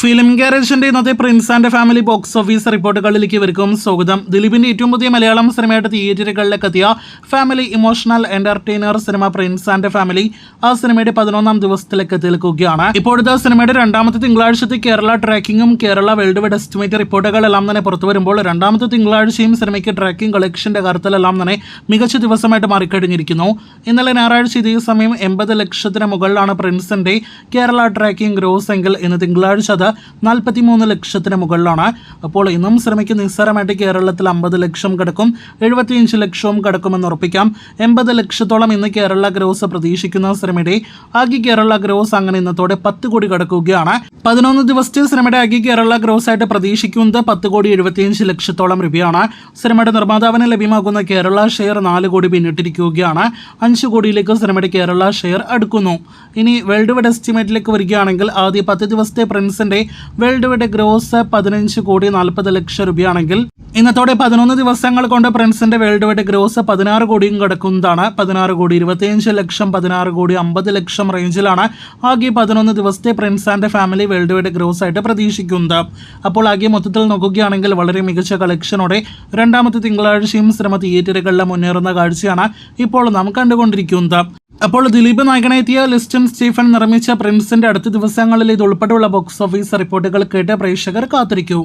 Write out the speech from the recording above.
Film ഗാരേജിന്റെ ഇന്നത്തെ prince and family box office റിപ്പോർട്ടുകളിലേക്ക് ഇവർക്കും സ്വാഗതം. ദിലീപിന്റെ ഏറ്റവും പുതിയ മലയാളം സിനിമയായിട്ട് തിയേറ്ററുകളിലേക്ക് എത്തിയ family emotional entertainer cinema prince and family ആ സിനിമയുടെ 11ാം ദിവസത്തിലേക്ക് എത്തി നിൽക്കുകയാണ്. ഇപ്പോഴത്തെ സിനിമയുടെ രണ്ടാമത്തെ തിങ്കളാഴ്ചത്തെ കേരള ട്രാക്കിംഗും കേരള വേൾഡ് വൈഡ് എസ്റ്റിമേറ്റ് റിപ്പോർട്ടുകളെല്ലാം തന്നെ പുറത്തു വരുമ്പോൾ രണ്ടാമത്തെ തിങ്കളാഴ്ചയും സിനിമയ്ക്ക് ട്രാക്കിംഗ് കളക്ഷന്റെ കാര്യത്തിലെല്ലാം തന്നെ മികച്ച ദിവസമായിട്ട് മാറിക്കഴിഞ്ഞിരിക്കുന്നു. ഇന്നലെ ഞായറാഴ്ച ഇതേ സമയം 80 ലക്ഷത്തിന് മുകളിലാണ് പ്രിൻസിന്റെ കേരള ട്രാക്കിംഗ് ഗ്രോസ് എങ്കിൽ ഇന്ന് തിങ്കളാഴ്ച 43 ലക്ഷത്തിന് മുകളിലാണ്. അപ്പോൾ ഇന്നും സിനിമയ്ക്ക് നിസ്സാരമായിട്ട് കേരളത്തിൽ 50 ലക്ഷം കടക്കും, 75 ലക്ഷവും കടക്കുമെന്ന് ഉറപ്പിക്കാം. 80 ലക്ഷത്തോളം ഇന്ന് കേരള ഗ്രോസ് പ്രതീക്ഷിക്കുന്ന സിനിമയുടെ ആകെ കേരള ഗ്രോസ് അങ്ങനെ ഇന്നത്തോടെ 10 കോടി കടക്കുകയാണ്. 11 ദിവസത്തെ സിനിമയുടെ ആകെ കേരള ഗ്രോസ് ആയിട്ട് പ്രതീക്ഷിക്കുന്നത് 10 കോടി 75 ലക്ഷത്തോളം രൂപയാണ്. സിനിമയുടെ നിർമ്മാതാവിന് ലഭ്യമാകുന്ന കേരള ഷെയർ 4 കോടി പിന്നിട്ടിരിക്കുകയാണ്. 5 കോടിയിലേക്ക് സിനിമയുടെ കേരള ഷെയർ അടുക്കുന്നു. ഇനി വേൾഡ് വൈഡ് എസ്റ്റിമേറ്റിലേക്ക് വരികയാണെങ്കിൽ ആദ്യ 10 ദിവസത്തെ പ്രിൻസിന്റെ വേൾഡ് വൈഡ് ഗ്രോസ് 15 കോടി 40 ലക്ഷം രൂപയാണെങ്കിൽ ഇന്നത്തോടെ 11 ദിവസങ്ങൾ കൊണ്ട് പ്രിൻസിന്റെ വേൾഡ് വൈഡ് ഗ്രോസ് 16 കോടിയും കടക്കുന്നതാണ്. 16 കോടി 25 ലക്ഷം 16 കോടി 50 ലക്ഷം റേഞ്ചിലാണ് ആകെ 11 ദിവസത്തെ Prince and family world wide gross ആയിട്ട് പ്രതീക്ഷിക്കുന്നത്. അപ്പോൾ ആകെ മൊത്തത്തിൽ നോക്കുകയാണെങ്കിൽ വളരെ മികച്ച കളക്ഷനോടെ രണ്ടാമത്തെ തിങ്കളാഴ്ചയും സിനിമ തിയേറ്ററുകളിൽ മുന്നേറുന്ന കാഴ്ചയാണ് ഇപ്പോൾ നാം കണ്ടുകൊണ്ടിരിക്കുന്നത്. അപ്പോൾ ദിലീപ് നായകനെത്തിയ ലിസ്റ്റൻ സ്റ്റീഫൻ നിർമ്മിച്ച പ്രിൻസിന്റെ അടുത്ത ദിവസങ്ങളിൽ ഇത് ഉൾപ്പെടെയുള്ള ബോക്സ് ഓഫീസ് റിപ്പോർട്ടുകൾ കേട്ട് പ്രേക്ഷകർ കാത്തിരിക്കൂ.